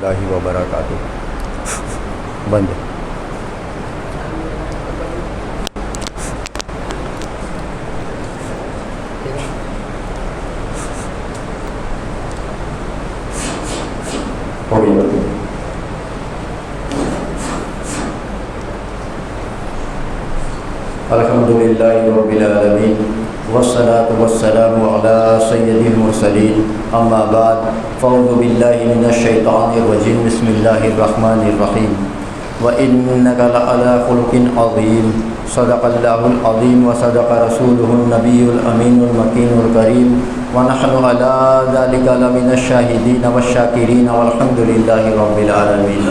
اللہ وبرکاتہ. بند. الحمدللہ رب العالمین والصلاة والسلام علی سید المرسلین. اما بعد فاعوذ باللہ من الشیطان الرجیم. بسم اللہ الرحمن الرحیم. وَإِنَّكَ لَعَلَىٰ خُلُقٍ عَظِيمٍ. صدق اللہ العظیم وصدق رسولہ النبی الامین المکین الکریم. ونحن علی ذلک لمن الشاہدین والشاکرین والحمد للہ رب العالمین.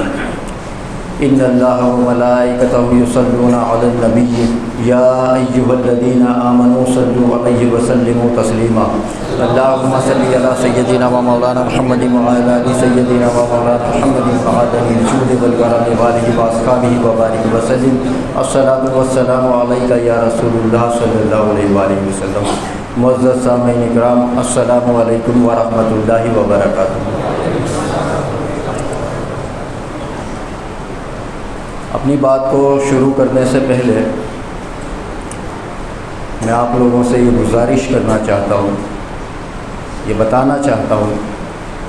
ان اللہ وملائکتہ یصلون علی النبی یا ایھا الذین آمنوا صلوا علیہ وسلموا تسلیما. اللہم صل علی سیدنا و مولانا محمد وعلی آل سیدنا و مولانا محمد وعلی الجود والکرم وآلہ واصحابہ وبارک وسلم. الصلاۃ والسلام علیک یا رسول اللہ صلی اللہ علیہ وآلہ وسلم. معزز سامعین اکرام، السلام علیکم ورحمۃ اللہ وبرکاتہ. اپنی بات کو شروع کرنے سے پہلے میں آپ لوگوں سے یہ گزارش کرنا چاہتا ہوں، یہ بتانا چاہتا ہوں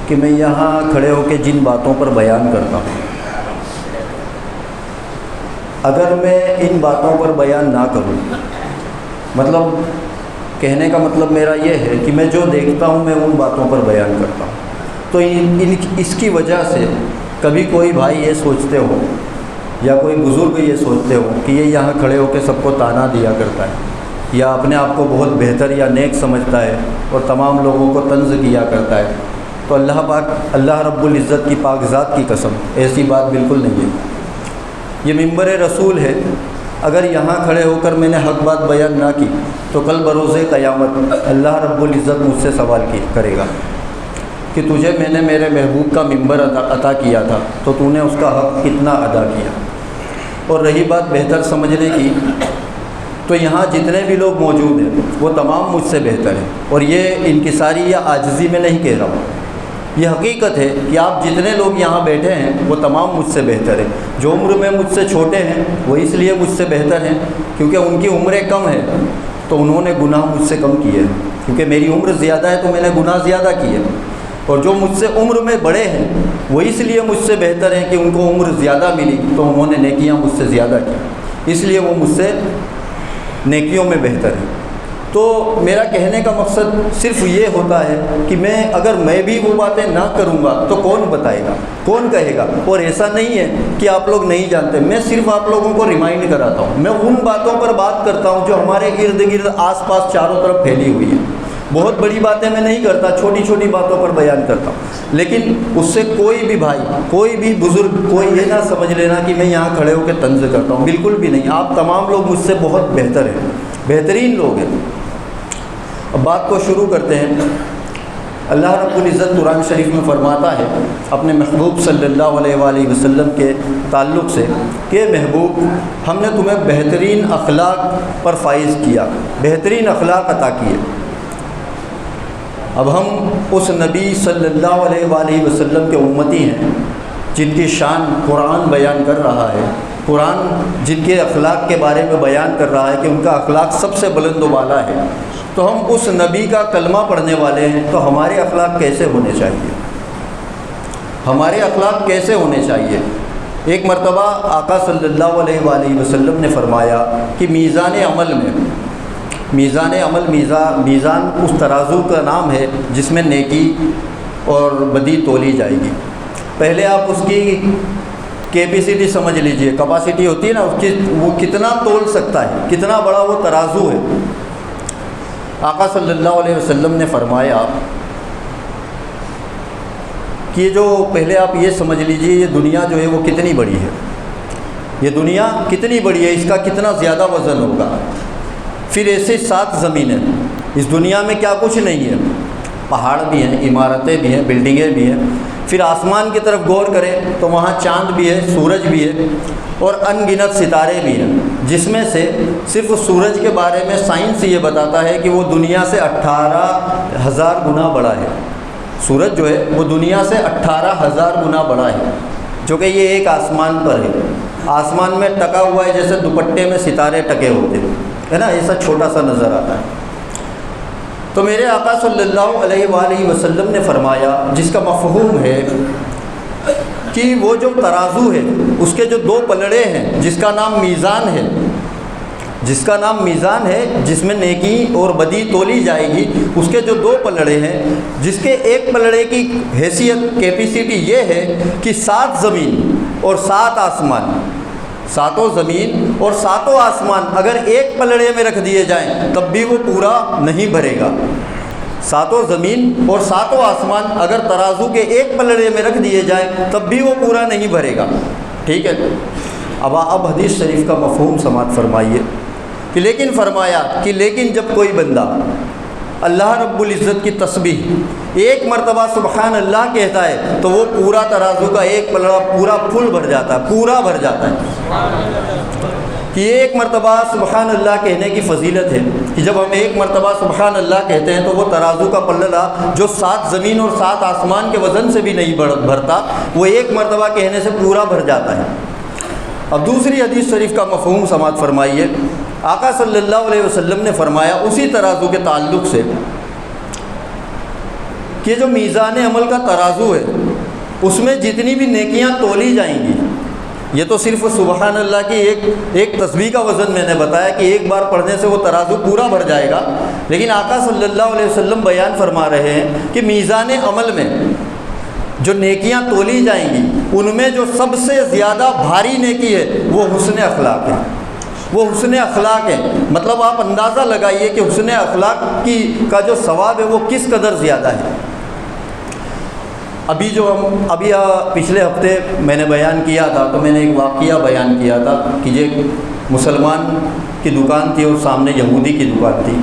کہ میں یہاں کھڑے ہو کے جن باتوں پر بیان کرتا ہوں، اگر میں ان باتوں پر بیان نہ کروں، مطلب کہنے کا مطلب میرا یہ ہے کہ میں جو دیکھتا ہوں میں ان باتوں پر بیان کرتا ہوں، تو اس کی وجہ سے کبھی کوئی بھائی یہ سوچتے ہو یا کوئی بزرگ یہ سوچتے ہو کہ یہ یہاں کھڑے ہو کے سب کو طعنہ دیا کرتا ہے یا اپنے آپ کو بہت بہتر یا نیک سمجھتا ہے اور تمام لوگوں کو طنز کیا کرتا ہے، تو اللہ رب العزت کی پاک ذات کی قسم ایسی بات بالکل نہیں ہے. یہ ممبر رسول ہے، اگر یہاں کھڑے ہو کر میں نے حق بات بیان نہ کی تو کل بروز قیامت اللہ رب العزت مجھ سے سوال کرے گا کہ تجھے میں نے میرے محبوب کا ممبر عطا کیا تھا تو تو نے اس کا حق کتنا ادا کیا. اور رہی بات بہتر سمجھنے کی، تو یہاں جتنے بھی لوگ موجود ہیں وہ تمام مجھ سے بہتر ہیں، اور یہ انکساری یا عاجزی میں نہیں کہہ رہا ہوں، یہ حقیقت ہے کہ آپ جتنے لوگ یہاں بیٹھے ہیں وہ تمام مجھ سے بہتر ہیں. جو عمر میں مجھ سے چھوٹے ہیں وہ اس لیے مجھ سے بہتر ہیں کیونکہ ان کی عمریں کم ہیں تو انہوں نے گناہ مجھ سے کم کیے ہیں، کیونکہ میری عمر زیادہ ہے تو میں نے گناہ زیادہ کیے. اور جو مجھ سے عمر میں بڑے ہیں وہ اس لیے مجھ سے بہتر ہیں کہ ان کو عمر زیادہ ملی تو انہوں نے نیکیاں مجھ سے زیادہ کی، اس لیے وہ مجھ سے نیکیوں میں بہتر ہیں. تو میرا کہنے کا مقصد صرف یہ ہوتا ہے کہ اگر میں بھی وہ باتیں نہ کروں گا تو کون بتائے گا، کون کہے گا. اور ایسا نہیں ہے کہ آپ لوگ نہیں جانتے، میں صرف آپ لوگوں کو ریمائنڈ کراتا ہوں. میں ان باتوں پر بات کرتا ہوں جو ہمارے ارد گرد آس پاس چاروں طرف پھیلی ہوئی ہیں. بہت بڑی باتیں میں نہیں کرتا، چھوٹی چھوٹی باتوں پر بیان کرتا ہوں. لیکن اس سے کوئی بھی بھائی، کوئی بھی بزرگ، کوئی یہ نہ سمجھ لینا کہ میں یہاں کھڑے ہو کے طنز کرتا ہوں، بالکل بھی نہیں. آپ تمام لوگ مجھ سے بہت بہتر ہیں، بہترین لوگ ہیں. اب بات کو شروع کرتے ہیں. اللہ رب العزت قرآن شریف میں فرماتا ہے اپنے محبوب صلی اللہ علیہ وآلہ وسلم کے تعلق سے کہ محبوب، ہم نے تمہیں بہترین اخلاق پر فائز کیا، بہترین اخلاق عطا کیے. اب ہم اس نبی صلی اللہ علیہ وآلہ وسلم کے امتی ہیں جن کی شان قرآن بیان کر رہا ہے، قرآن جن کے اخلاق کے بارے میں بیان کر رہا ہے کہ ان کا اخلاق سب سے بلند و بالا ہے. تو ہم اس نبی کا کلمہ پڑھنے والے ہیں، تو ہمارے اخلاق کیسے ہونے چاہیے؟ ہمارے اخلاق کیسے ہونے چاہیے؟ ایک مرتبہ آقا صلی اللہ علیہ وآلہ وسلم نے فرمایا کہ میزان عمل میزان اس ترازو کا نام ہے جس میں نیکی اور بدی تولی جائے گی. پہلے آپ اس کی کیپیسٹی سمجھ لیجئے، کیپیسٹی ہوتی ہے نا اس کی، وہ کتنا تول سکتا ہے، کتنا بڑا وہ ترازو ہے. آقا صلی اللہ علیہ وسلم نے فرمایا کہ جو پہلے آپ یہ سمجھ لیجئے یہ دنیا جو ہے وہ کتنی بڑی ہے، یہ دنیا کتنی بڑی ہے، اس کا کتنا زیادہ وزن ہوگا. پھر ایسے 7 زمینیں، اس دنیا میں کیا کچھ نہیں ہے، پہاڑ بھی ہیں، عمارتیں بھی ہیں، بلڈنگیں بھی ہیں. پھر آسمان کی طرف غور کریں تو وہاں چاند بھی ہے، سورج بھی ہے اور ان گنت ستارے بھی ہیں، جس میں سے صرف سورج کے بارے میں سائنس یہ بتاتا ہے کہ وہ دنیا سے 18,000 گنا بڑا ہے. سورج جو ہے وہ دنیا سے 18,000 گنا بڑا ہے، جو کہ یہ ایک آسمان پر ہے، آسمان میں ٹکا ہوا ہے جیسے دوپٹے میں ستارے ٹکے ہوتے ہے نا، ایسا چھوٹا سا نظر آتا ہے۔ تو میرے آقا صلی اللہ علیہ وآلہ وسلم نے فرمایا، جس کا مفہوم ہے کہ وہ جو ترازو ہے اس کے جو 2 پلڑے ہیں، جس کا نام میزان ہے، جس میں نیکی اور بدی تولی جائے گی، اس کے جو 2 پلڑے ہیں، جس کے ایک پلڑے کی حیثیت کیپیسٹی یہ ہے کہ 7 زمین اور 7 آسمان، 7 زمین اور 7 آسمان اگر ایک پلڑے میں رکھ دیے جائیں تب بھی وہ پورا نہیں بھرے گا۔ 7 زمین اور 7 آسمان اگر ترازو کے ایک پلڑے میں رکھ دیے جائیں تب بھی وہ پورا نہیں بھرے گا، ٹھیک ہے۔ اب حدیث شریف کا مفہوم سماعت فرمائیے کہ لیکن فرمایا کہ لیکن جب کوئی بندہ اللہ رب العزت کی تسبیح ایک مرتبہ سبحان اللہ کہتا ہے تو وہ پورا ترازو کا ایک پلڑا پورا فل بھر جاتا ہے، پورا بھر جاتا ہے۔ کہ ایک مرتبہ سبحان اللہ کہنے کی فضیلت ہے کہ جب ہم ایک مرتبہ سبحان اللہ کہتے ہیں تو وہ ترازو کا پلڑا جو 7 زمین اور 7 آسمان کے وزن سے بھی نہیں بھرتا، وہ ایک مرتبہ کہنے سے پورا بھر جاتا ہے۔ اب دوسری حدیث شریف کا مفہوم سماعت فرمائیے۔ آقا صلی اللہ علیہ وسلم نے فرمایا اسی ترازو کے تعلق سے کہ جو میزان عمل کا ترازو ہے اس میں جتنی بھی نیکیاں تولی جائیں گی، یہ تو صرف سبحان اللہ کی ایک تسبیح کا وزن میں نے بتایا کہ ایک بار پڑھنے سے وہ ترازو پورا بھر جائے گا، لیکن آقا صلی اللہ علیہ وسلم بیان فرما رہے ہیں کہ میزان عمل میں جو نیکیاں تولی جائیں گی ان میں جو سب سے زیادہ بھاری نیکی ہے وہ حسن اخلاق ہے، وہ حسن اخلاق ہے۔ مطلب آپ اندازہ لگائیے کہ حسن اخلاق کا جو ثواب ہے وہ کس قدر زیادہ ہے۔ ابھی پچھلے ہفتے میں نے بیان کیا تھا تو میں نے ایک واقعہ بیان کیا تھا کہ یہ مسلمان کی دکان تھی اور سامنے یہودی کی دکان تھی۔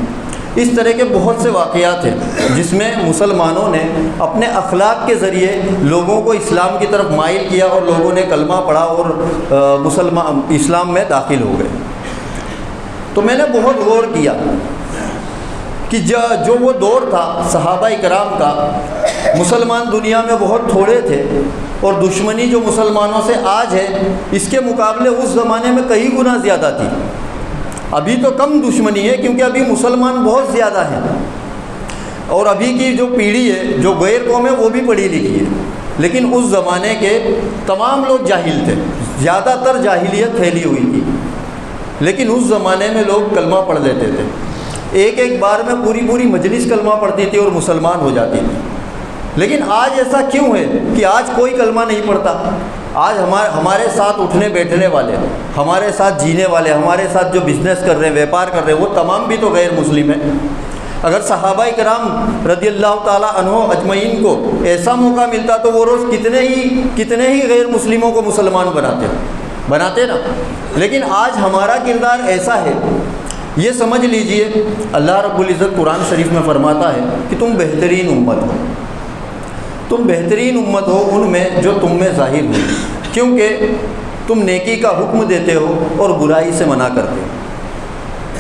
اس طرح کے بہت سے واقعات ہیں جس میں مسلمانوں نے اپنے اخلاق کے ذریعے لوگوں کو اسلام کی طرف مائل کیا اور لوگوں نے کلمہ پڑھا اور اسلام میں داخل ہو گئے۔ تو میں نے بہت غور کیا کہ جو وہ دور تھا صحابہ کرام کا، مسلمان دنیا میں بہت تھوڑے تھے اور دشمنی جو مسلمانوں سے آج ہے اس کے مقابلے اس زمانے میں کئی گنا زیادہ تھی۔ ابھی تو کم دشمنی ہے کیونکہ ابھی مسلمان بہت زیادہ ہیں، اور ابھی کی جو پیڑھی ہے جو غیر قوم ہے وہ بھی پڑھی لکھی ہے، لیکن اس زمانے کے تمام لوگ جاہل تھے، زیادہ تر جاہلیت پھیلی ہوئی تھی، لیکن اس زمانے میں لوگ کلمہ پڑھ لیتے تھے، ایک بار میں پوری مجلس کلمہ پڑھتی تھی اور مسلمان ہو جاتی تھی۔ لیکن آج ایسا کیوں ہے کہ آج کوئی کلمہ نہیں پڑھتا؟ آج ہمارے ساتھ اٹھنے بیٹھنے والے، ہمارے ساتھ جینے والے، ہمارے ساتھ جو بزنس کر رہے ہیں، ویپار کر رہے ہیں، وہ تمام بھی تو غیر مسلم ہیں۔ اگر صحابہ کرام رضی اللہ تعالیٰ عنہ اجمعین کو ایسا موقع ملتا تو وہ روز کتنے ہی غیر مسلموں کو مسلمان بناتے نا، لیکن آج ہمارا کردار ایسا ہے۔ یہ سمجھ لیجئے اللہ رب العزت قرآن شریف میں فرماتا ہے کہ تم بہترین امت ہو، تم بہترین امت ہو ان میں جو تم میں ظاہر ہوئی، کیونکہ تم نیکی کا حکم دیتے ہو اور برائی سے منع کرتے ہو۔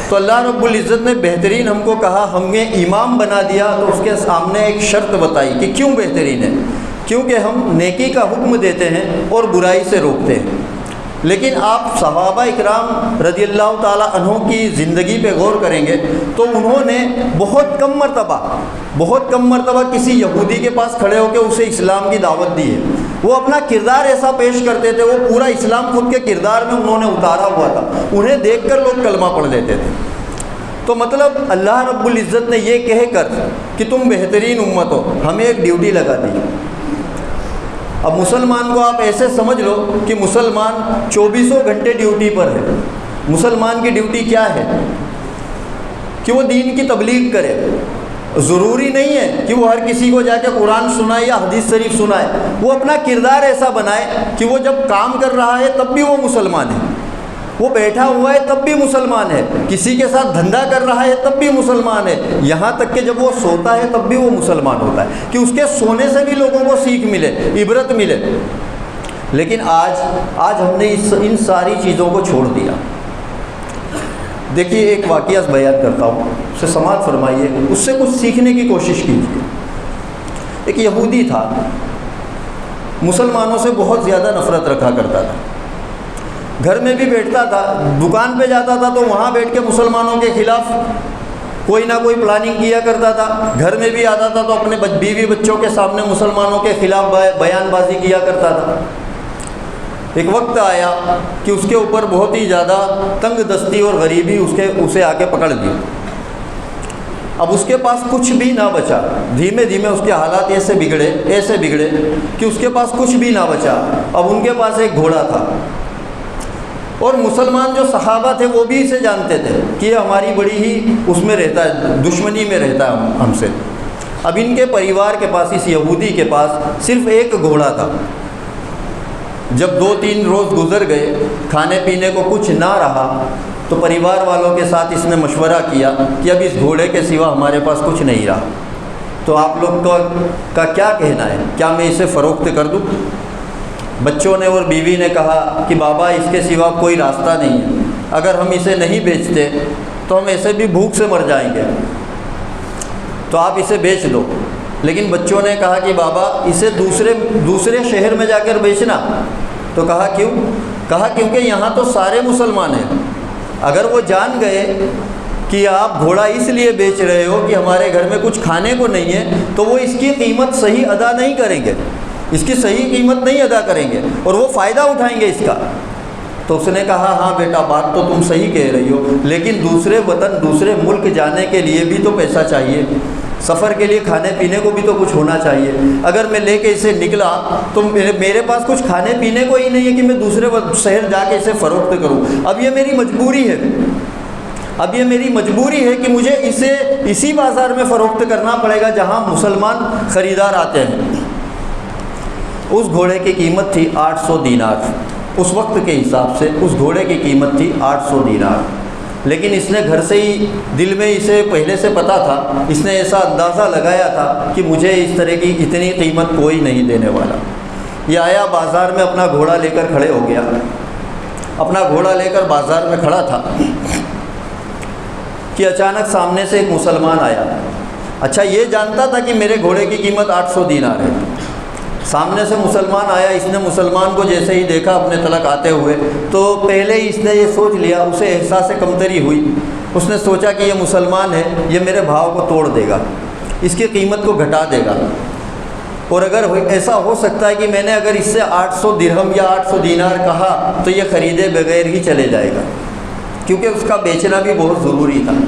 تو اللہ رب العزت نے بہترین ہم کو کہا، ہمیں امام بنا دیا، تو اس کے سامنے ایک شرط بتائی کہ کیوں بہترین ہے، کیونکہ ہم نیکی کا حکم دیتے ہیں اور برائی سے روکتے ہیں۔ لیکن آپ صحابہ اکرام رضی اللہ تعالیٰ عنہ کی زندگی پہ غور کریں گے تو انہوں نے بہت کم مرتبہ کسی یہودی کے پاس کھڑے ہو کے اسے اسلام کی دعوت دی ہے۔ وہ اپنا کردار ایسا پیش کرتے تھے، وہ پورا اسلام خود کے کردار میں انہوں نے اتارا ہوا تھا، انہیں دیکھ کر لوگ کلمہ پڑھ لیتے تھے۔ تو مطلب اللہ رب العزت نے یہ کہہ کر کہ تم بہترین امت ہو، ہمیں ایک ڈیوٹی لگا دی۔ اب مسلمان کو آپ ایسے سمجھ لو کہ مسلمان 24 گھنٹے ڈیوٹی پر ہے۔ مسلمان کی ڈیوٹی کیا ہے؟ کہ وہ دین کی تبلیغ کرے۔ ضروری نہیں ہے کہ وہ ہر کسی کو جا کے قرآن سنائے یا حدیث شریف سنائے، وہ اپنا کردار ایسا بنائے کہ وہ جب کام کر رہا ہے تب بھی وہ مسلمان ہے، وہ بیٹھا ہوا ہے تب بھی مسلمان ہے، کسی کے ساتھ دھندا کر رہا ہے تب بھی مسلمان ہے، یہاں تک کہ جب وہ سوتا ہے تب بھی وہ مسلمان ہوتا ہے، کہ اس کے سونے سے بھی لوگوں کو سیکھ ملے، عبرت ملے۔ لیکن آج ہم نے ان ساری چیزوں کو چھوڑ دیا۔ دیکھیے ایک واقعہ بیان کرتا ہوں، اسے سماعت فرمائیے، اس سے کچھ سیکھنے کی کوشش کیجیے۔ ایک یہودی تھا، مسلمانوں سے بہت زیادہ نفرت رکھا کرتا تھا، گھر میں بھی بیٹھتا تھا، دکان پہ جاتا تھا تو وہاں بیٹھ کے مسلمانوں کے خلاف کوئی نہ کوئی پلاننگ کیا کرتا تھا، گھر میں بھی آتا تھا تو اپنے بیوی بچوں کے سامنے مسلمانوں کے خلاف بیان بازی کیا کرتا تھا۔ ایک وقت آیا کہ اس کے اوپر بہت ہی زیادہ تنگ دستی اور غریبی اسے آ کے پکڑ لی۔ اب اس کے پاس کچھ بھی نہ بچا، دھیمے دھیمے اس کے حالات ایسے بگڑے کہ اس کے پاس کچھ بھی نہ بچا۔ اب ان کے پاس ایک گھوڑا تھا، اور مسلمان جو صحابہ تھے وہ بھی اسے جانتے تھے کہ یہ ہماری بڑی ہی اس میں رہتا ہے، دشمنی میں رہتا ہے ہم سے۔ اب ان کے پریوار کے پاس، اس یہودی کے پاس صرف ایک گھوڑا تھا۔ جب 2-3 روز گزر گئے، کھانے پینے کو کچھ نہ رہا، تو پریوار والوں کے ساتھ اس نے مشورہ کیا کہ اب اس گھوڑے کے سوا ہمارے پاس کچھ نہیں رہا، تو آپ لوگ کا کیا کہنا ہے، کیا میں اسے فروخت کر دوں؟ بچوں نے اور بیوی نے کہا کہ بابا اس کے سوا کوئی راستہ نہیں ہے، اگر ہم اسے نہیں بیچتے تو ہم ایسے بھی بھوک سے مر جائیں گے، تو آپ اسے بیچ دو۔ لیکن بچوں نے کہا کہ بابا اسے دوسرے شہر میں جا کر بیچنا، تو کہا کیوں؟ کہا کیونکہ یہاں تو سارے مسلمان ہیں، اگر وہ جان گئے کہ آپ گھوڑا اس لیے بیچ رہے ہو کہ ہمارے گھر میں کچھ کھانے کو نہیں ہے، تو وہ اس کی قیمت صحیح ادا نہیں کریں گے، اس کی صحیح قیمت نہیں ادا کریں گے اور وہ فائدہ اٹھائیں گے اس کا۔ تو اس نے کہا ہاں بیٹا بات تو تم صحیح کہہ رہی ہو، لیکن دوسرے وطن دوسرے ملک جانے کے لیے بھی تو پیسہ چاہیے، سفر کے لیے کھانے پینے کو بھی تو کچھ ہونا چاہیے۔ اگر میں لے کے اسے نکلا تو میرے پاس کچھ کھانے پینے کو ہی نہیں ہے کہ میں دوسرے شہر جا کے اسے فروخت کروں۔ اب یہ میری مجبوری ہے کہ مجھے اسے اسی بازار میں فروخت کرنا پڑے گا جہاں مسلمان خریدار آتے ہیں۔ اس گھوڑے کی قیمت تھی 800 دینار، اس وقت کے حساب سے اس گھوڑے کی قیمت تھی 800 دینار۔ لیکن اس نے گھر سے ہی دل میں اسے پہلے سے پتہ تھا، اس نے ایسا اندازہ لگایا تھا کہ مجھے اس طرح کی اتنی قیمت کوئی نہیں دینے والا۔ یہ آیا بازار میں، اپنا گھوڑا لے کر کھڑے ہو گیا، اپنا گھوڑا لے کر بازار میں کھڑا تھا کہ اچانک سامنے سے ایک مسلمان آیا۔ اچھا یہ جانتا تھا کہ میرے گھوڑے کی قیمت 800 دینار ہے۔ سامنے سے مسلمان آیا، اس نے مسلمان کو جیسے ہی دیکھا اپنے تلک آتے ہوئے، تو پہلے ہی اس نے یہ سوچ لیا، اسے احساس کمتری ہوئی، اس نے سوچا کہ یہ مسلمان ہے، یہ میرے بھاؤ کو توڑ دے گا، اس کی قیمت کو گھٹا دے گا، اور اگر ایسا ہو سکتا ہے کہ میں نے اگر اس سے 800 درہم یا 800 دینار کہا تو یہ خریدے بغیر ہی چلے جائے گا، کیونکہ اس کا بیچنا بھی بہت ضروری تھا۔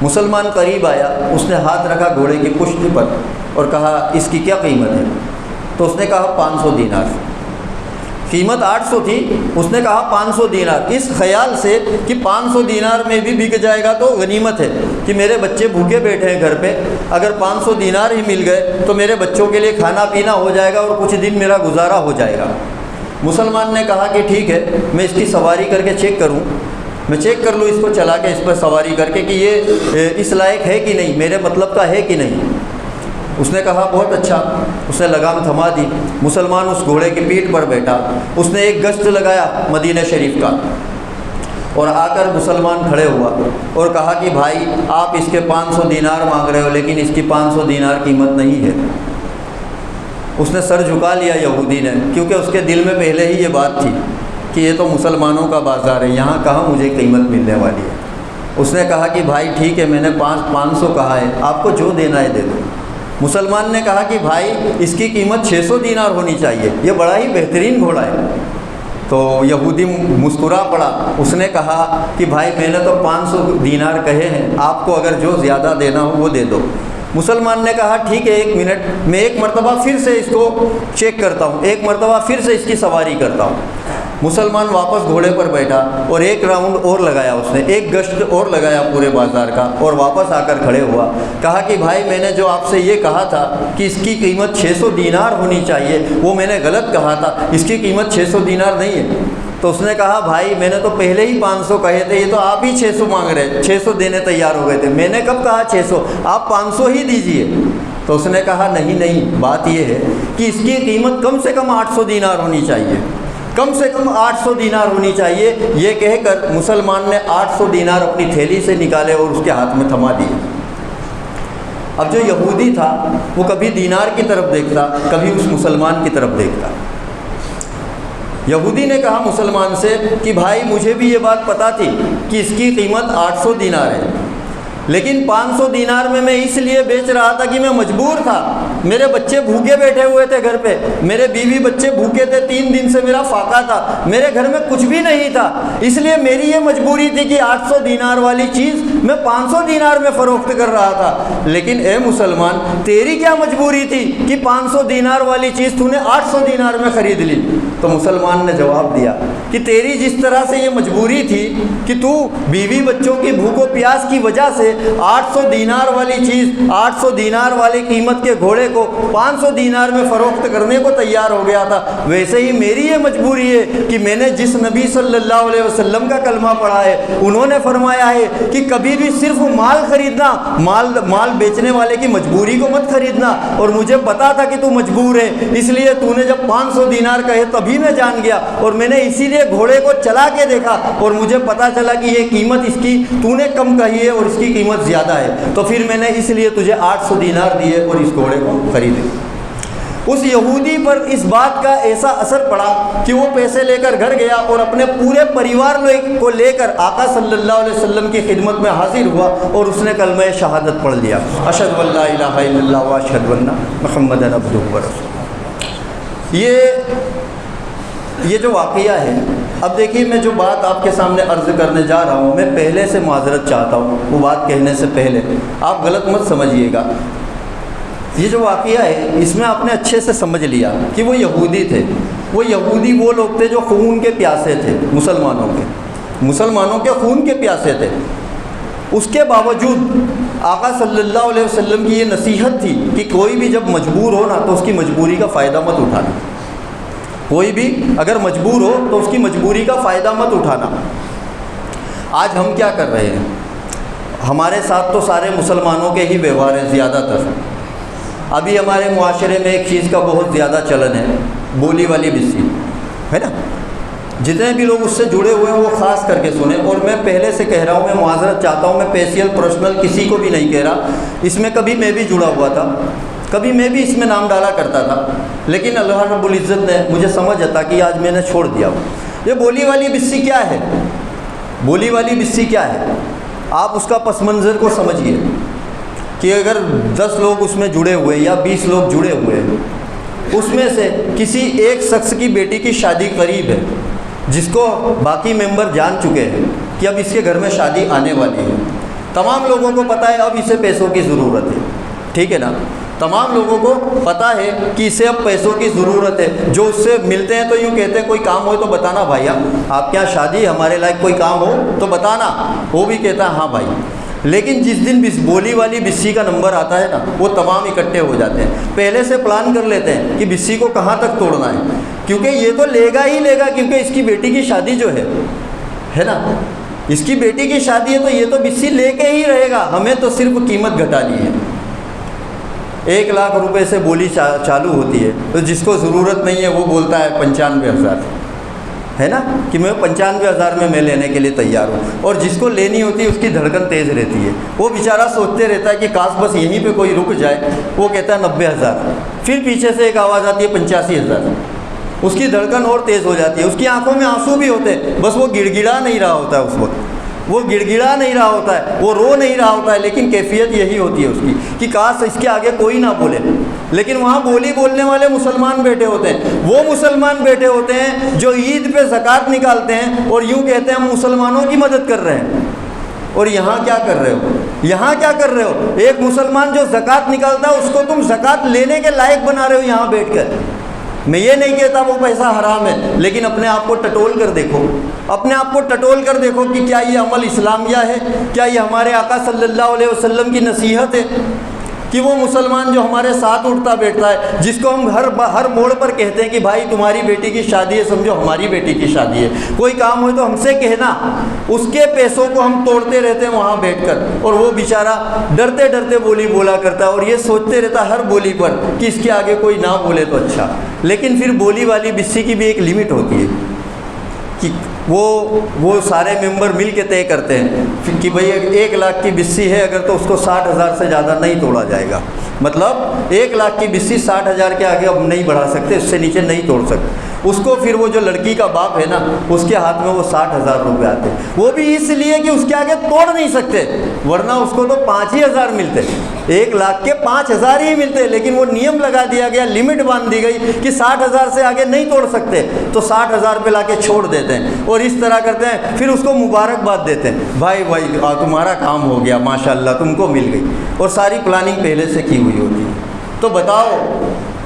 مسلمان قریب آیا، اس نے ہاتھ رکھا گھوڑے کی پشت پر اور کہا اس کی کیا قیمت ہے؟ تو اس نے کہا 500 دینار۔ قیمت 800 تھی، اس نے کہا 500 دینار، اس خیال سے کہ 500 دینار میں بھی بک جائے گا تو غنیمت ہے کہ میرے بچے بھوکے بیٹھے ہیں گھر پہ، اگر 500 دینار ہی مل گئے تو میرے بچوں کے لیے کھانا پینا ہو جائے گا اور کچھ دن میرا گزارا ہو جائے گا۔ مسلمان نے کہا کہ ٹھیک ہے، میں اس کی سواری کر کے چیک کروں، میں چیک کر لوں اس کو چلا کے، اس پر سواری کر کے کہ یہ اس لائق ہے کہ نہیں، میرے مطلب کا ہے کہ نہیں۔ اس نے کہا بہت اچھا، اس نے لگام تھما دی، مسلمان اس گھوڑے کی پیٹھ پر بیٹھا، اس نے ایک گشت لگایا مدینہ شریف کا، اور آ کر مسلمان کھڑے ہوا اور کہا کہ بھائی آپ اس کے 500 دینار مانگ رہے ہو، لیکن اس کی 500 دینار قیمت نہیں ہے۔ اس نے سر جھکا لیا یہودی نے، کیونکہ اس کے دل میں پہلے ہی یہ بات تھی کہ یہ تو مسلمانوں کا بازار ہے، یہاں کہاں مجھے قیمت ملنے والی ہے۔ اس نے کہا کہ بھائی ٹھیک ہے، میں نے 500 کہا ہے، آپ کو جو دینا ہے دے دو۔ مسلمان نے کہا کہ بھائی اس کی قیمت 600 دینار ہونی چاہیے، یہ بڑا ہی بہترین گھوڑا ہے۔ تو یہودی مسکرا پڑا، اس نے کہا کہ بھائی میں نے تو 500 دینار کہے ہیں، آپ کو اگر جو زیادہ دینا ہو وہ دے دو۔ مسلمان نے کہا ٹھیک ہے، 1 منٹ، میں ایک مرتبہ پھر سے اس کو چیک کرتا ہوں، ایک مرتبہ پھر سے اس کی سواری کرتا ہوں۔ مسلمان واپس گھوڑے پر بیٹھا اور ایک راؤنڈ اور لگایا، اس نے ایک گشت اور لگایا پورے بازار کا، اور واپس آ کر کھڑے ہوا، کہا کہ بھائی میں نے جو آپ سے یہ کہا تھا کہ اس کی قیمت 600 دینار ہونی چاہیے، وہ میں نے غلط کہا تھا، اس کی قیمت 600 دینار نہیں ہے۔ تو اس نے کہا بھائی میں نے تو پہلے ہی 500 کہے تھے، یہ تو آپ ہی 600 مانگ رہے، 600 دینے تیار ہو گئے تھے، میں نے کب کہا 600، آپ 500 ہی دیجئے۔ تو اس نے کہا نہیں، بات یہ ہے کہ اس کی قیمت کم سے کم 800 دینار ہونی چاہیے، کم سے کم 800 دینار ہونی چاہیے۔ یہ کہہ کر مسلمان نے 800 دینار اپنی تھیلی سے نکالے اور اس کے ہاتھ میں تھما دیے۔ اب جو یہودی تھا وہ کبھی دینار کی طرف دیکھتا، کبھی اس مسلمان کی طرف دیکھتا۔ یہودی نے کہا مسلمان سے کہ بھائی مجھے بھی یہ بات پتہ تھی کہ اس کی قیمت 800 دینار ہے، لیکن 500 دینار میں اس لیے بیچ رہا تھا کہ میں مجبور تھا، میرے بچے بھوکے بیٹھے ہوئے تھے گھر پہ، میرے بیوی بچے بھوکے تھے، 3 دن سے میرا فاقہ تھا، میرے گھر میں کچھ بھی نہیں تھا، اس لیے میری یہ مجبوری تھی کہ 800 دینار والی چیز میں 500 دینار میں فروخت کر رہا تھا۔ لیکن اے مسلمان، تیری کیا مجبوری تھی کہ 500 دینار والی چیز تو نے 800 دینار میں خرید لی؟ تو مسلمان نے جواب دیا کہ تیری جس طرح سے یہ مجبوری تھی کہ تو بیوی بچوں کی بھوک و پیاس کی وجہ سے 800 دینار والی چیز، 800 دینار والی قیمت کے گھوڑے کو 500 دینار میں فروخت کرنے کو تیار ہو گیا تھا، ویسے ہی میری یہ مجبوری ہے کہ میں نے جس نبی صلی اللہ علیہ وسلم کا کلمہ پڑھا ہے، انہوں نے فرمایا ہے کہ کبھی بھی صرف مال خریدنا، مال بیچنے والے کی مجبوری کو مت خریدنا، اور مجھے پتا تھا کہ تو مجبور ہے، اس لیے تو نے جب 500 دینار کہے تبھی میں جان گیا، اور میں نے اسی لیے گھوڑے کو چلا کے دیکھا اور مجھے پتا چلا کہ یہ قیمت اس کی تو نے کم کہی ہے اور اس کی قیمت زیادہ ہے، تو پھر میں نے اس لیے تجھے 800 دینار دیے اور اس گھوڑے کو خریدے۔ اس یہودی پر اس بات کا ایسا اثر پڑا کہ وہ پیسے لے کر گھر گیا اور اپنے پورے پریوار کو لے کر آقا صلی اللہ علیہ وسلم کی خدمت میں حاضر ہوا اور اس نے کلمہ شہادت پڑھ لیا، اشہد ان لا الہ الا اللہ و اشہد ان محمدًا عبدہ و رسولہ۔ یہ جو واقعہ ہے، اب دیکھیے میں جو بات آپ کے سامنے عرض کرنے جا رہا ہوں، میں پہلے سے معذرت چاہتا ہوں، وہ بات کہنے سے پہلے آپ غلط مت سمجھیے گا۔ یہ جو واقعہ ہے اس میں آپ نے اچھے سے سمجھ لیا کہ وہ یہودی تھے، وہ یہودی وہ لوگ تھے جو خون کے پیاسے تھے، مسلمانوں کے خون کے پیاسے تھے۔ اس کے باوجود آقا صلی اللہ علیہ وسلم کی یہ نصیحت تھی کہ کوئی بھی جب مجبور ہو نا تو اس کی مجبوری کا فائدہ مت اٹھانا، کوئی بھی اگر مجبور ہو تو اس کی مجبوری کا فائدہ مت اٹھانا۔ آج ہم کیا کر رہے ہیں؟ ہمارے ساتھ تو سارے مسلمانوں کے ہی ویوہار ہیں زیادہ تر۔ ابھی ہمارے معاشرے میں ایک چیز کا بہت زیادہ چلن ہے، بولی والی بسی، ہے نا؟ جتنے بھی لوگ اس سے جڑے ہوئے ہیں وہ خاص کر کے سنیں، اور میں پہلے سے کہہ رہا ہوں، میں معذرت چاہتا ہوں، میں پیسیل پرسنل کسی کو بھی نہیں کہہ رہا، اس میں کبھی میں بھی جڑا ہوا تھا، کبھی میں بھی اس میں نام ڈالا کرتا تھا، لیکن اللہ رب العزت نے مجھے سمجھ آتا کہ آج میں نے چھوڑ دیا۔ یہ بولی والی بسی کیا ہے؟ بولی والی بسی کیا ہے؟ آپ اس کا پس منظر کو سمجھیے کہ اگر 10 لوگ اس میں جڑے ہوئے یا 20 لوگ جڑے ہوئے، اس میں سے کسی ایک شخص کی بیٹی کی شادی قریب ہے، جس کو باقی ممبر جان چکے ہیں کہ اب اس کے گھر میں شادی آنے والی ہے، تمام لوگوں کو پتہ ہے اب اسے پیسوں کی ضرورت ہے، ٹھیک ہے نا؟ تمام لوگوں کو پتہ ہے کہ اسے اب پیسوں کی ضرورت ہے، جو اس سے ملتے ہیں تو یوں کہتے ہیں کوئی کام ہو تو بتانا بھائی، آپ کے یہاں شادی ہمارے لائق کوئی کام ہو تو بتانا، وہ بھی کہتا ہے ہاں بھائی۔ لیکن جس دن بولی والی بسی کا نمبر آتا ہے نا، وہ تمام اکٹھے ہو جاتے ہیں، پہلے سے پلان کر لیتے ہیں کہ بسی کو کہاں تک توڑنا ہے، کیونکہ یہ تو لے گا ہی لے گا، کیونکہ اس کی بیٹی کی شادی جو ہے نا، اس کی بیٹی کی شادی ہے تو یہ تو بسی لے کے ہی رہے گا، ہمیں تو صرف قیمت گھٹانی ہے۔ 1 لاکھ روپے سے بولی چالو ہوتی ہے، تو جس کو ضرورت نہیں ہے وہ بولتا ہے 95,000، ہے نا، کہ میں 95,000 میں لینے کے لیے تیار ہوں، اور جس کو لینی ہوتی ہے اس کی دھڑکن تیز رہتی ہے، وہ بیچارہ سوچتے رہتا ہے کہ کاش بس یہیں پہ کوئی رک جائے، وہ کہتا ہے 90,000، پھر پیچھے سے ایک آواز آتی ہے 85,000، اس کی دھڑکن اور تیز ہو جاتی ہے، اس کی آنکھوں میں آنسو بھی ہوتے ہیں، بس وہ گڑ گڑا نہیں رہا ہوتا ہے، اس وقت وہ گڑ گڑا نہیں رہا ہوتا ہے، وہ رو نہیں رہا ہوتا ہے، لیکن کیفیت یہی ہوتی ہے اس کی کہ کاش اس کے آگے کوئی نہ بولے، لیکن وہاں بولی بولنے والے مسلمان بیٹھے ہوتے ہیں، وہ مسلمان بیٹھے ہوتے ہیں جو عید پہ زکوٰۃ نکالتے ہیں اور یوں کہتے ہیں ہم مسلمانوں کی مدد کر رہے ہیں، اور یہاں کیا کر رہے ہو؟ یہاں کیا کر رہے ہو؟ ایک مسلمان جو زکوٰۃ نکالتا ہے اس کو تم زکوٰۃ لینے کے لائق بنا رہے ہو یہاں بیٹھ کر۔ میں یہ نہیں کہتا وہ پیسہ حرام ہے، لیکن اپنے آپ کو ٹٹول کر دیکھو، اپنے آپ کو ٹٹول کر دیکھو کہ کیا یہ عمل اسلامیہ ہے؟ کیا یہ ہمارے آقا صلی اللہ علیہ وسلم کی نصیحت ہے کہ وہ مسلمان جو ہمارے ساتھ اٹھتا بیٹھتا ہے، جس کو ہم ہر موڑ پر کہتے ہیں کہ بھائی تمہاری بیٹی کی شادی ہے، سمجھو ہماری بیٹی کی شادی ہے، کوئی کام ہو تو ہم سے کہنا، اس کے پیسوں کو ہم توڑتے رہتے ہیں وہاں بیٹھ کر، اور وہ بیچارہ ڈرتے ڈرتے بولی بولا کرتا ہے، اور یہ سوچتے رہتا ہے ہر بولی پر کہ اس کے آگے کوئی نہ بولے تو اچھا۔ لیکن پھر بولی والی بسی کی بھی ایک لمٹ ہوتی ہے کہ وہ سارے ممبر مل کے طے کرتے ہیں کہ بھئی 1 لاکھ کی بسی ہے اگر تو اس کو 60,000 سے زیادہ نہیں توڑا جائے گا، مطلب 1 لاکھ کی بسی 60,000 کے آگے اب نہیں بڑھا سکتے، اس سے نیچے نہیں توڑ سکتے۔ اس کو پھر وہ جو لڑکی کا باپ ہے نا، اس کے ہاتھ میں وہ 60,000 روپے آتے، وہ بھی اس لیے کہ اس کے آگے توڑ نہیں سکتے، ورنہ اس کو تو 5,000 ملتے، 1 لاکھ کے 5,000 ہی ملتے، لیکن وہ نیم لگا دیا گیا، لمٹ باندھ دی گئی کہ 60,000 سے آگے نہیں توڑ سکتے، تو 60,000 پہ لا کے چھوڑ دیتے ہیں اور اس طرح کرتے ہیں، پھر اس کو مبارکباد دیتے ہیں، بھائی تمہارا کام ہو گیا، ماشاءاللہ تم کو مل گئی، اور ساری پلاننگ پہلے سے کی ہوئی ہوتی ہے۔ تو بتاؤ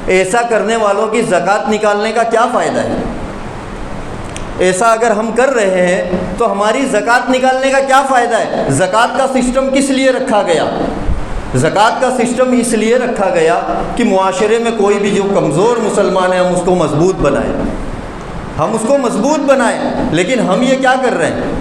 ایسا کرنے والوں کی زکوٰۃ نکالنے کا کیا فائدہ ہے؟ ایسا اگر ہم کر رہے ہیں تو ہماری زکوٰۃ نکالنے کا کیا فائدہ ہے؟ زکوٰۃ کا سسٹم کس لیے رکھا گیا؟ زکوٰۃ کا سسٹم اس لیے رکھا گیا کہ معاشرے میں کوئی بھی جو کمزور مسلمان ہے ہم اس کو مضبوط بنائیں، ہم اس کو مضبوط بنائیں، لیکن ہم یہ کیا کر رہے ہیں؟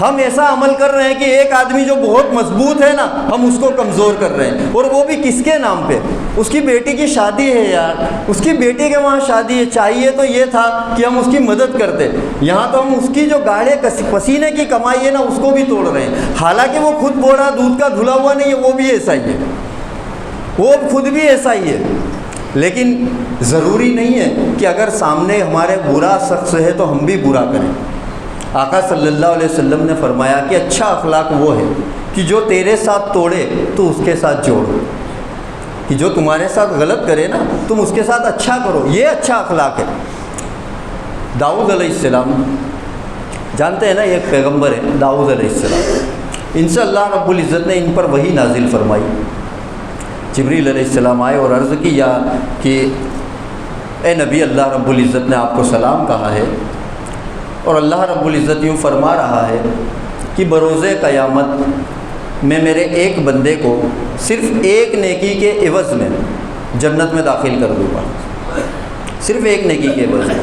ہم ایسا عمل کر رہے ہیں کہ ایک آدمی جو بہت مضبوط ہے نا، ہم اس کو کمزور کر رہے ہیں، اور وہ بھی کس کے نام پہ؟ اس کی بیٹی کی شادی ہے یار، اس کی بیٹی کے وہاں شادی ہے، چاہیے تو یہ تھا کہ ہم اس کی مدد کرتے، یہاں تو ہم اس کی جو گاڑے پسینے کی کمائی ہے نا اس کو بھی توڑ رہے ہیں، حالانکہ وہ خود بوڑھا دودھ کا دھلا ہوا نہیں ہے، وہ بھی ایسا ہی ہے، وہ خود بھی ایسا ہی ہے، لیکن ضروری نہیں ہے کہ اگر سامنے ہمارے برا شخص ہے تو ہم بھی برا کریں۔ آقا صلی اللہ علیہ وسلم نے فرمایا کہ اچھا اخلاق وہ ہے کہ جو تیرے ساتھ توڑے تو اس کے ساتھ جوڑ، کہ جو تمہارے ساتھ غلط کرے نا تم اس کے ساتھ اچھا کرو، یہ اچھا اخلاق ہے۔ داؤد علیہ السلام جانتے ہیں نا، ایک پیغمبر ہے داؤد علیہ السلام، ان سے اللہ رب العزت نے ان پر وحی نازل فرمائی۔ جبریل علیہ السلام آئے اور عرض کیا کہ اے نبی، اللہ رب العزت نے آپ کو سلام کہا ہے، اور اللہ رب العزت یوں فرما رہا ہے کہ بروز قیامت میں میرے ایک بندے کو صرف ایک نیکی کے عوض میں جنت میں داخل کر دوں گا، صرف ایک نیکی کے عوض میں۔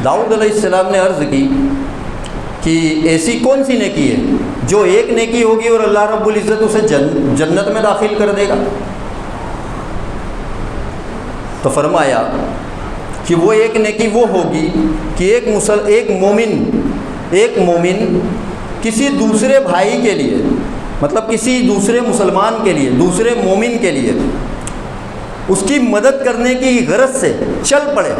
داؤد علیہ السلام نے عرض کی کہ ایسی کون سی نیکی ہے جو ایک نیکی ہوگی اور اللہ رب العزت اسے جنت میں داخل کر دے گا؟ تو فرمایا کہ وہ ایک نیکی وہ ہوگی کہ ایک مومن کسی دوسرے بھائی کے لیے، مطلب کسی دوسرے مسلمان کے لیے، دوسرے مومن کے لیے اس کی مدد کرنے کی غرض سے چل پڑے۔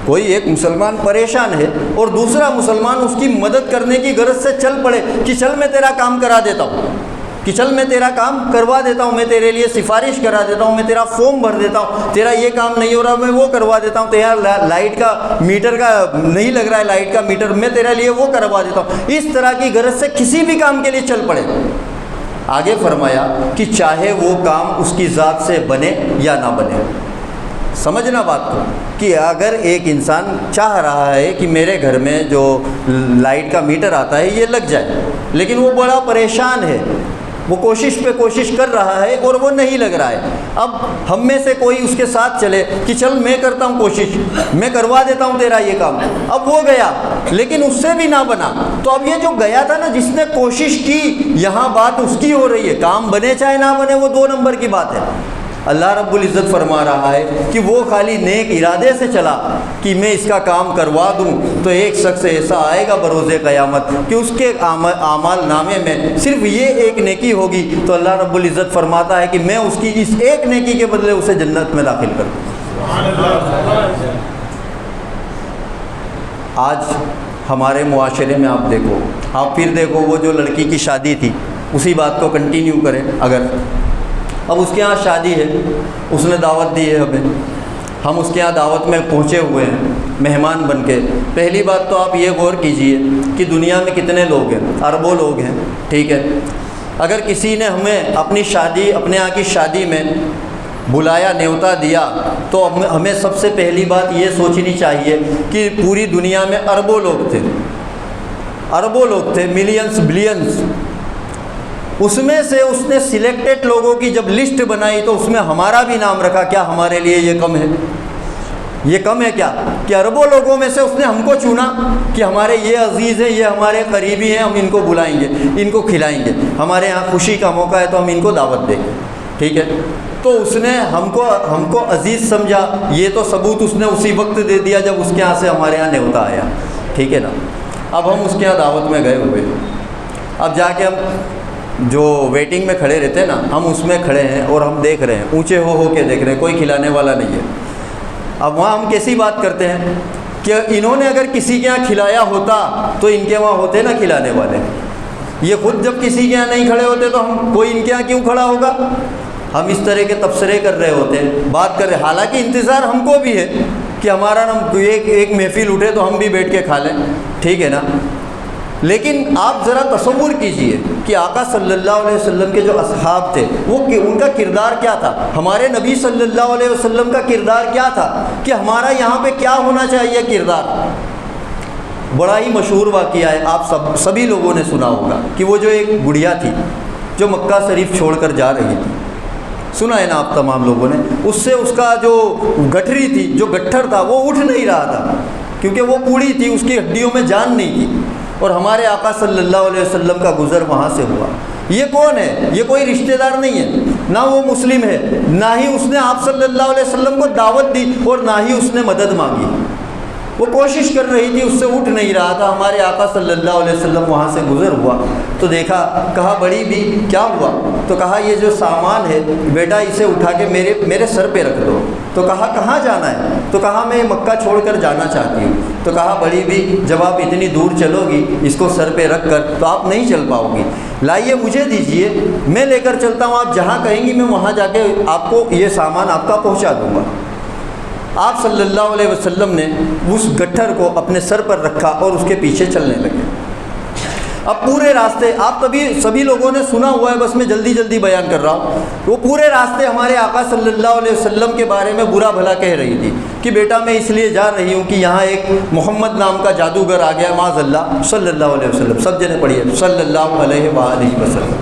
کوئی ایک مسلمان پریشان ہے اور دوسرا مسلمان اس کی مدد کرنے کی غرض سے چل پڑے کہ چل میں تیرا کام کرا دیتا ہوں، کہ چل میں تیرا کام کروا دیتا ہوں، میں تیرے لیے سفارش کرا دیتا ہوں، میں تیرا فارم بھر دیتا ہوں، تیرا یہ کام نہیں ہو رہا میں وہ کروا دیتا ہوں، تیرا لائٹ کا میٹر کا نہیں لگ رہا ہے، لائٹ کا میٹر میں تیرے لیے وہ کروا دیتا ہوں، اس طرح کی غرض سے کسی بھی کام کے لیے چل پڑے۔ آگے فرمایا کہ چاہے وہ کام اس کی ذات سے بنے یا نہ بنے۔ سمجھنا بات کو کہ اگر ایک انسان چاہ رہا ہے کہ میرے گھر میں جو لائٹ کا میٹر آتا ہے یہ لگ جائے، لیکن وہ بڑا پریشان ہے، وہ کوشش کر رہا ہے اور وہ نہیں لگ رہا ہے، اب ہم میں سے کوئی اس کے ساتھ چلے کہ چل میں کرتا ہوں کوشش، میں کروا دیتا ہوں تیرا یہ کام، اب وہ گیا لیکن اس سے بھی نہ بنا، تو اب یہ جو گیا تھا نا جس نے کوشش کی، یہاں بات اس کی ہو رہی ہے، کام بنے چاہے نہ بنے وہ 2 نمبر کی بات ہے۔ اللہ رب العزت فرما رہا ہے کہ وہ خالی نیک ارادے سے چلا کہ میں اس کا کام کروا دوں، تو ایک شخص ایسا آئے گا بروز قیامت کہ اس کے اعمال نامے میں صرف یہ ایک نیکی ہوگی، تو اللہ رب العزت فرماتا ہے کہ میں اس کی اس ایک نیکی کے بدلے اسے جنت میں داخل کر دوں۔ آج ہمارے معاشرے میں آپ دیکھو، آپ پھر دیکھو وہ جو لڑکی کی شادی تھی، اسی بات کو کنٹینیو کریں، اگر اب اس کے ہاں شادی ہے، اس نے دعوت دی ہے ہمیں، ہم اس کے ہاں دعوت میں پہنچے ہوئے ہیں مہمان بن کے۔ پہلی بات تو آپ یہ غور کیجئے کہ دنیا میں کتنے لوگ ہیں، اربوں لوگ ہیں، ٹھیک ہے۔ اگر کسی نے ہمیں اپنی شادی، اپنے یہاں کی شادی میں بلایا، نیوتا دیا، تو ہمیں سب سے پہلی بات یہ سوچنی چاہیے کہ پوری دنیا میں اربوں لوگ تھے، ملینز بلینز، اس میں سے اس نے سلیکٹڈ لوگوں کی جب لسٹ بنائی تو اس میں ہمارا بھی نام رکھا۔ کیا ہمارے لیے یہ کم ہے؟ یہ کم ہے کیا کہ اربوں لوگوں میں سے اس نے ہم کو چنا کہ ہمارے یہ عزیز ہیں، یہ ہمارے قریبی ہیں، ہم ان کو بلائیں گے، ان کو کھلائیں گے، ہمارے یہاں خوشی کا موقع ہے تو ہم ان کو دعوت دیں گے، ٹھیک ہے۔ تو اس نے ہم کو عزیز سمجھا، یہ تو ثبوت اس نے اسی وقت دے دیا جب اس کے یہاں سے ہمارے یہاں نیوتا آیا، ٹھیک ہے نا. اب ہم اس کے یہاں دعوت میں گئے ہوئے، اب جا کے ہم جو ویٹنگ میں کھڑے رہتے ہیں نا، ہم اس میں کھڑے ہیں اور ہم دیکھ رہے ہیں، اونچے ہو کے دیکھ رہے ہیں، کوئی کھلانے والا نہیں ہے. اب وہاں ہم کیسی بات کرتے ہیں کہ انہوں نے اگر کسی کے یہاں کھلایا ہوتا تو ان کے وہاں ہوتے نا کھلانے والے. یہ خود جب کسی کے یہاں نہیں کھڑے ہوتے تو ہم کوئی ان کے یہاں کیوں کھڑا ہوگا؟ ہم اس طرح کے تبصرے کر رہے ہوتے ہیں، بات کر رہے، حالانکہ انتظار ہم کو بھی ہے کہ ہمارا نام ایک محفل اٹھے تو ہم بھی بیٹھ کے کھا لیں، ٹھیک ہے نا. لیکن آپ ذرا تصور کیجئے کہ آقا صلی اللہ علیہ وسلم کے جو اصحاب تھے وہ ان کا کردار کیا تھا، ہمارے نبی صلی اللہ علیہ وسلم کا کردار کیا تھا، کہ ہمارا یہاں پہ کیا ہونا چاہیے کردار. بڑا ہی مشہور واقعہ ہے، آپ سبھی لوگوں نے سنا ہوگا کہ وہ جو ایک گڑیا تھی جو مکہ شریف چھوڑ کر جا رہی تھی، سنا ہے نا آپ تمام لوگوں نے. اس سے اس کا جو گٹھری تھی، جو گٹھر تھا، وہ اٹھ نہیں رہا تھا کیونکہ وہ کوڑی تھی، اس کی ہڈیوں میں جان نہیں تھی. اور ہمارے آقا صلی اللہ علیہ وسلم کا گزر وہاں سے ہوا. یہ کون ہے؟ یہ کوئی رشتہ دار نہیں ہے، نہ وہ مسلم ہے، نہ ہی اس نے آپ صلی اللہ علیہ وسلم کو دعوت دی اور نہ ہی اس نے مدد مانگی. وہ کوشش کر رہی تھی، اس سے اٹھ نہیں رہا تھا. ہمارے آقا صلی اللہ علیہ وسلم وہاں سے گزر ہوا تو دیکھا، کہا بڑی بھی کیا ہوا؟ تو کہا یہ جو سامان ہے بیٹا اسے اٹھا کے میرے سر پہ رکھ دو. تو کہا کہاں جانا ہے؟ تو کہا میں مکہ چھوڑ کر جانا چاہتی ہوں. تو کہا بڑی بھی جب آپ اتنی دور چلو گی اس کو سر پہ رکھ کر تو آپ نہیں چل پاؤ گی، لائیے مجھے دیجئے، میں لے کر چلتا ہوں، آپ جہاں کہیں گی میں وہاں جا کے آپ کو یہ سامان آپ کا پہنچا دوں گا. آپ صلی اللہ علیہ وسلم نے اس گٹھر کو اپنے سر پر رکھا اور اس کے پیچھے چلنے لگے. اب پورے راستے آپ سبھی لوگوں نے سنا ہوا ہے، بس میں جلدی جلدی بیان کر رہا ہوں. وہ پورے راستے ہمارے آقا صلی اللہ علیہ وسلم کے بارے میں برا بھلا کہہ رہی تھی کہ بیٹا میں اس لیے جا رہی ہوں کہ یہاں ایک محمد نام کا جادوگر آ گیا، معاذ اللہ، صلی اللہ علیہ وسلم، سب جنے پڑھیے صلی اللہ علیہ وآلہ وسلم،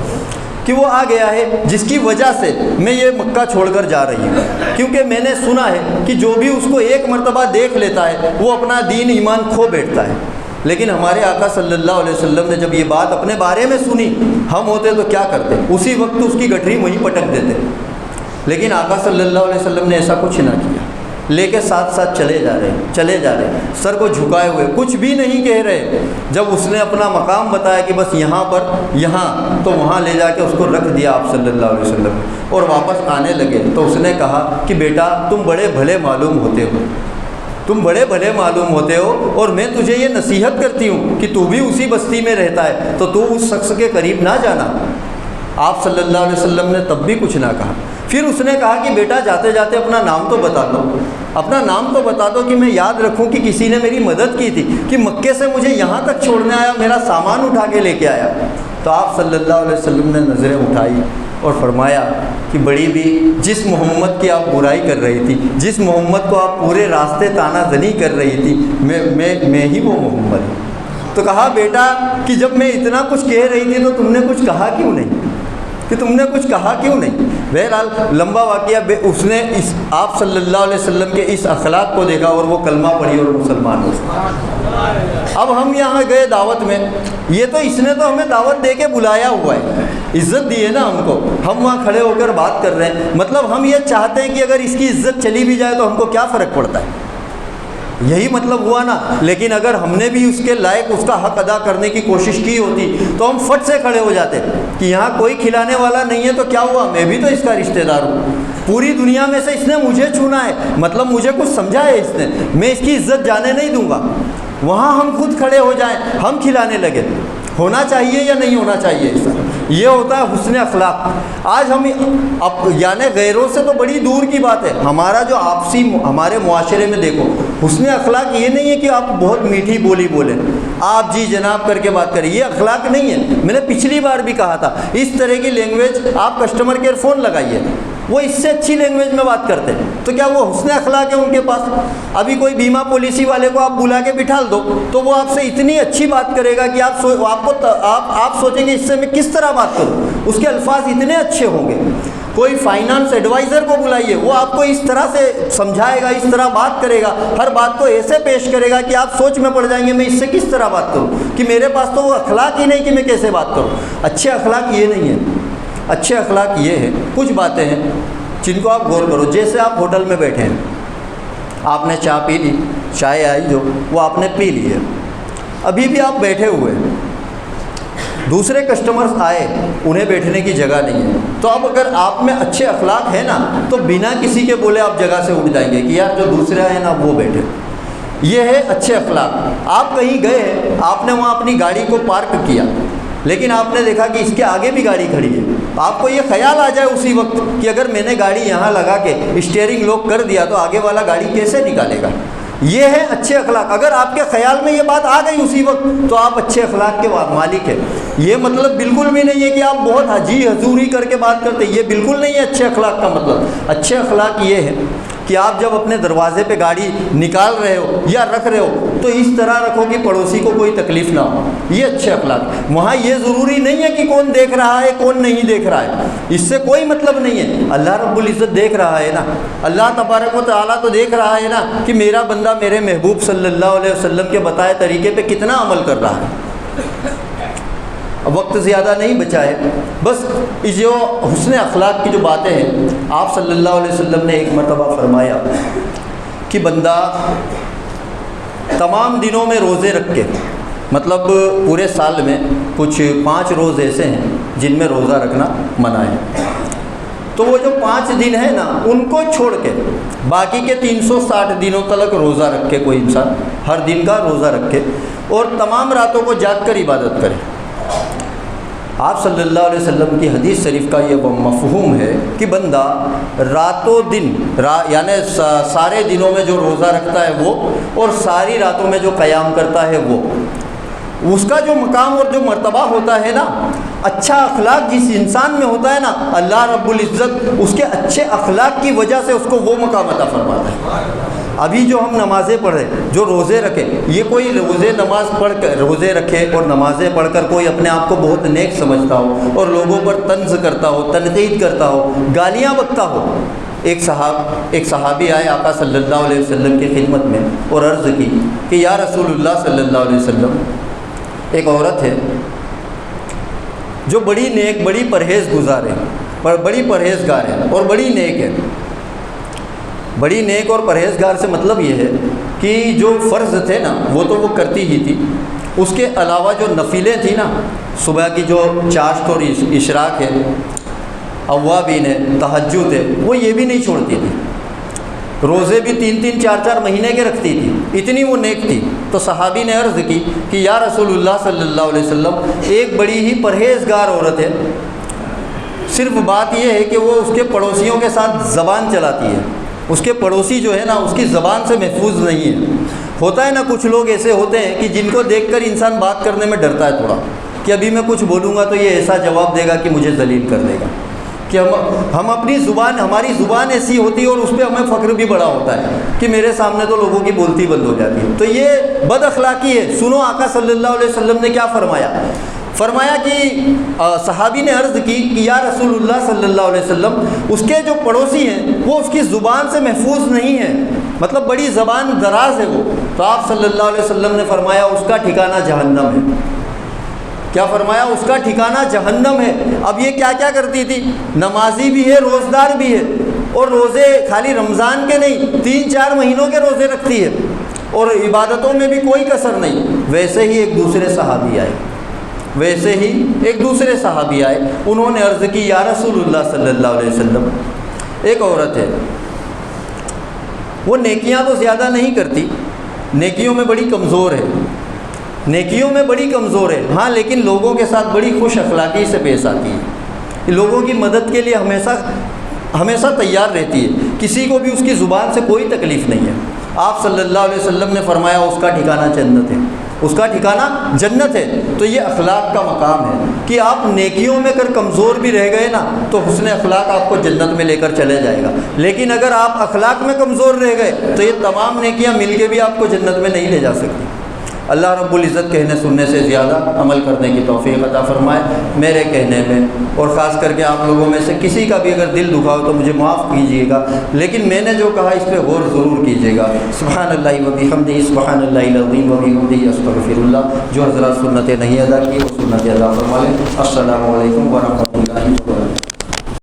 کہ وہ آ گیا ہے جس کی وجہ سے میں یہ مکہ چھوڑ کر جا رہی ہوں. کیونکہ میں نے سنا ہے کہ جو بھی اس کو ایک مرتبہ دیکھ لیتا ہے وہ اپنا دین ایمان کھو بیٹھتا ہے. لیکن ہمارے آقا صلی اللہ علیہ وسلم نے جب یہ بات اپنے بارے میں سنی، ہم ہوتے تو کیا کرتے؟ اسی وقت اس کی گٹھری وہیں پٹک دیتے. لیکن آقا صلی اللہ علیہ وسلم نے ایسا کچھ نہ کیا، لے کے ساتھ ساتھ چلے جا رہے، سر کو جھکائے ہوئے، کچھ بھی نہیں کہہ رہے. جب اس نے اپنا مقام بتایا کہ بس یہاں پر، یہاں، تو وہاں لے جا کے اس کو رکھ دیا آپ صلی اللہ علیہ وسلم. اور واپس آنے لگے تو اس نے کہا کہ بیٹا تم بڑے بھلے معلوم ہوتے ہو، تم بڑے بھلے معلوم ہوتے ہو، اور میں تجھے یہ نصیحت کرتی ہوں کہ تو بھی اسی بستی میں رہتا ہے تو تو اس شخص کے قریب نہ جانا. آپ صلی اللہ علیہ وسلم نے تب بھی کچھ نہ کہا. پھر اس نے کہا کہ بیٹا جاتے جاتے اپنا نام تو بتا دو، اپنا نام تو بتا دو کہ میں یاد رکھوں کہ کسی نے میری مدد کی تھی، کہ مکے سے مجھے یہاں تک چھوڑنے آیا، میرا سامان اٹھا کے لے کے آیا. تو آپ صلی اللہ علیہ وسلم نے نظریں اٹھائی اور فرمایا کہ بڑی بھی جس محمد کی آپ برائی کر رہی تھی، جس محمد کو آپ پورے راستے تانا زنی کر رہی تھی، میں ہی وہ محمد ہوں. تو کہا بیٹا کہ جب میں اتنا کچھ کہہ رہی تھی تو تم نے کچھ کہا کیوں نہیں، کہ تم نے کچھ کہا کیوں نہیں؟ بہرحال لمبا واقعہ، اس نے آپ صلی اللہ علیہ وسلم کے اس اخلاق کو دیکھا اور وہ کلمہ پڑھی اور مسلمان ہو. اب ہم یہاں گئے دعوت میں، یہ تو اس نے تو ہمیں دعوت دے کے بلایا ہوا ہے، عزت دی ہے نا ہم کو، ہم وہاں کھڑے ہو کر بات کر رہے ہیں. مطلب ہم یہ چاہتے ہیں کہ اگر اس کی عزت چلی بھی جائے تو ہم کو کیا فرق پڑتا ہے، یہی مطلب ہوا نا. لیکن اگر ہم نے بھی اس کے لائق اس کا حق ادا کرنے کی کوشش کی ہوتی تو ہم فٹ سے کھڑے ہو جاتے کہ یہاں کوئی کھلانے والا نہیں ہے تو کیا ہوا، میں بھی تو اس کا رشتہ دار ہوں، پوری دنیا میں سے اس نے مجھے چنا ہے، مطلب مجھے کچھ سمجھا ہے اس نے، میں اس کی عزت جانے نہیں دوں گا. وہاں ہم خود کھڑے ہو جائیں، ہم کھلانے لگے. ہونا چاہیے یا نہیں ہونا چاہیے ایسا؟ یہ ہوتا ہے حسن اخلاق. آج ہم یعنی غیروں سے تو بڑی دور کی بات ہے، ہمارا جو آپسی ہمارے معاشرے میں دیکھو، حسن اخلاق یہ نہیں ہے کہ آپ بہت میٹھی بولی بولیں، آپ جی جناب کر کے بات کریں، یہ اخلاق نہیں ہے. میں نے پچھلی بار بھی کہا تھا اس طرح کی لینگویج آپ کسٹمر کیئر فون لگائیے، وہ اس سے اچھی لینگویج میں بات کرتے ہیں، تو کیا وہ حسن اخلاق ہے ان کے پاس؟ ابھی کوئی بیمہ پالیسی والے کو آپ بلا کے بٹھال دو تو وہ آپ سے اتنی اچھی بات کرے گا کہ آپ سوچیں گے اس سے میں کس طرح بات کروں، اس کے الفاظ اتنے اچھے ہوں گے. کوئی فائنانس ایڈوائزر کو بلائیے، وہ آپ کو اس طرح سے سمجھائے گا، اس طرح بات کرے گا، ہر بات کو ایسے پیش کرے گا کہ آپ سوچ میں پڑ جائیں گے میں اس سے کس طرح بات کروں، کہ میرے پاس تو وہ اخلاق ہی نہیں کہ میں کیسے بات کروں. اچھے اخلاق یہ نہیں ہے. اچھے اخلاق یہ ہے، کچھ باتیں ہیں جن کو آپ غور کرو. جیسے آپ ہوٹل میں بیٹھے ہیں، آپ نے چائے پی لی، چائے آئی جو وہ آپ نے پی لی ہے، ابھی بھی آپ بیٹھے ہوئے ہیں، دوسرے کسٹمرز آئے، انہیں بیٹھنے کی جگہ نہیں ہے، تو اب اگر آپ میں اچھے اخلاق ہیں نا تو بنا کسی کے بولے آپ جگہ سے اٹھ جائیں گے کہ یار جو دوسرے آئے نا وہ بیٹھے۔ یہ ہے اچھے اخلاق۔ آپ کہیں گئے، آپ نے وہاں اپنی گاڑی کو پارک کیا، لیکن آپ نے دیکھا کہ اس کے آگے بھی گاڑی کھڑی ہے، آپ کو یہ خیال آ جائے اسی وقت کہ اگر میں نے گاڑی یہاں لگا کے اسٹیئرنگ لاک کر دیا تو آگے والا گاڑی کیسے نکالے گا؟ یہ ہے اچھے اخلاق۔ اگر آپ کے خیال میں یہ بات آ گئی اسی وقت تو آپ اچھے اخلاق کے مالک ہیں۔ یہ مطلب بالکل بھی نہیں ہے کہ آپ بہت حجی حضوری کر کے بات کرتے، یہ بالکل نہیں ہے اچھے اخلاق کا مطلب۔ اچھے اخلاق یہ ہے کہ آپ جب اپنے دروازے پہ گاڑی نکال رہے ہو یا رکھ رہے ہو تو اس طرح رکھو کہ پڑوسی کو کوئی تکلیف نہ ہو، یہ اچھے اخلاق۔ وہاں یہ ضروری نہیں ہے کہ کون دیکھ رہا ہے کون نہیں دیکھ رہا ہے، اس سے کوئی مطلب نہیں ہے۔ اللہ رب العزت دیکھ رہا ہے نا، اللہ تبارک و تعالیٰ تو دیکھ رہا ہے نا کہ میرا بندہ میرے محبوب صلی اللہ علیہ وسلم کے بتائے طریقے پہ کتنا عمل کر رہا ہے۔ وقت زیادہ نہیں بچا ہے، بس جو حسن اخلاق کی جو باتیں ہیں، آپ صلی اللہ علیہ وسلم نے ایک مرتبہ فرمایا کہ بندہ تمام دنوں میں روزے رکھ کے، مطلب پورے سال میں کچھ 5 روز ایسے ہیں جن میں روزہ رکھنا منع ہے، تو وہ جو 5 دن ہیں نا ان کو چھوڑ کے باقی کے 360 دنوں تک روزہ رکھ کے کوئی انسان ہر دن کا روزہ رکھے اور تمام راتوں کو جاگ کر عبادت کرے۔ آپ صلی اللہ علیہ وسلم کی حدیث شریف کا یہ مفہوم ہے کہ بندہ راتوں دن یعنی سارے دنوں میں جو روزہ رکھتا ہے وہ، اور ساری راتوں میں جو قیام کرتا ہے وہ، اس کا جو مقام اور جو مرتبہ ہوتا ہے نا، اچھا اخلاق جس انسان میں ہوتا ہے نا، اللہ رب العزت اس کے اچھے اخلاق کی وجہ سے اس کو وہ مقام عطا فرماتا ہے۔ ابھی جو ہم نمازیں پڑھ رہے، جو روزے رکھے، یہ کوئی روزے رکھے اور نمازیں پڑھ کر کوئی اپنے آپ کو بہت نیک سمجھتا ہو اور لوگوں پر طنز کرتا ہو، تنقید کرتا ہو، گالیاں بکتا ہو۔ ایک صحابی آئے آقا صلی اللہ علیہ وسلم کی خدمت میں اور عرض کی کہ یا رسول اللہ صلی اللہ علیہ وسلم، ایک عورت ہے جو بڑی نیک، بڑی پرہیز گزار ہے، بڑی پرہیزگار ہے اور بڑی نیک ہے۔ بڑی نیک اور پرہیزگار سے مطلب یہ ہے کہ جو فرض تھے نا وہ تو وہ کرتی ہی تھی، اس کے علاوہ جو نفلیں تھیں نا، صبح کی جو چاشت اور اشراق ہے، اوابین ہے، تہجد ہے، وہ یہ بھی نہیں چھوڑتی تھی۔ روزے بھی 3-3 4-4 مہینے کے رکھتی تھی، اتنی وہ نیک تھی۔ تو صحابی نے عرض کی کہ یا رسول اللہ صلی اللہ علیہ وسلم، ایک بڑی ہی پرہیزگار عورت ہے، صرف بات یہ ہے کہ وہ اس کے پڑوسیوں کے ساتھ زبان چلاتی ہے، اس کے پڑوسی جو ہے نا اس کی زبان سے محفوظ نہیں ہے۔ ہوتا ہے نا کچھ لوگ ایسے ہوتے ہیں کہ جن کو دیکھ کر انسان بات کرنے میں ڈرتا ہے تھوڑا، کہ ابھی میں کچھ بولوں گا تو یہ ایسا جواب دے گا کہ مجھے ذلیل کر دے گا، کہ ہم اپنی زبان، ہماری زبان ایسی ہوتی ہے اور اس پہ ہمیں فخر بھی بڑا ہوتا ہے کہ میرے سامنے تو لوگوں کی بولتی بند ہو جاتی ہے۔ تو یہ بد اخلاقی ہے۔ سنو آقا صلی اللہ علیہ وسلم نے کیا فرمایا کہ صحابی نے عرض کی کہ یا رسول اللہ صلی اللہ علیہ وسلم، اس کے جو پڑوسی ہیں وہ اس کی زبان سے محفوظ نہیں ہیں، مطلب بڑی زبان دراز ہے وہ۔ تو آپ صلی اللہ علیہ وسلم نے فرمایا اس کا ٹھکانہ جہنم ہے۔ کیا فرمایا؟ اس کا ٹھکانہ جہنم ہے۔ اب یہ کیا کیا کرتی تھی؟ نمازی بھی ہے، روزدار بھی ہے، اور روزے خالی رمضان کے نہیں 3-4 مہینوں کے روزے رکھتی ہے اور عبادتوں میں بھی کوئی کسر نہیں۔ ویسے ہی ایک دوسرے صحابی آئے، انہوں نے عرض کی یا رسول اللہ صلی اللہ علیہ وسلم، ایک عورت ہے، وہ نیکیاں تو زیادہ نہیں کرتی، نیکیوں میں بڑی کمزور ہے، ہاں لیکن لوگوں کے ساتھ بڑی خوش اخلاقی سے پیش آتی ہے، لوگوں کی مدد کے لیے ہمیشہ تیار رہتی ہے، کسی کو بھی اس کی زبان سے کوئی تکلیف نہیں ہے۔ آپ صلی اللہ علیہ وسلم نے فرمایا اس کا ٹھکانہ جنت ہے۔ تو یہ اخلاق کا مقام ہے کہ آپ نیکیوں میں اگر کمزور بھی رہ گئے نا تو حسن اخلاق آپ کو جنت میں لے کر چلے جائے گا، لیکن اگر آپ اخلاق میں کمزور رہ گئے تو یہ تمام نیکیاں مل کے بھی آپ کو جنت میں نہیں لے جا سکتی۔ اللہ رب العزت کہنے سننے سے زیادہ عمل کرنے کی توفیق عطا فرمائے۔ میرے کہنے میں اور خاص کر کے آپ لوگوں میں سے کسی کا بھی اگر دل دکھا ہو تو مجھے معاف کیجیے گا، لیکن میں نے جو کہا اس پہ غور ضرور کیجیے گا۔ سبحان اللہ و بحمدہ، سبحان اللہ العظیم و بحمدہ، استغفر اللہ۔ جو حضرات سنتیں نہیں ادا کی وہ سنتیں ادا فرما لیں۔ السلام علیکم ورحمۃ اللہ وبرکاتہ۔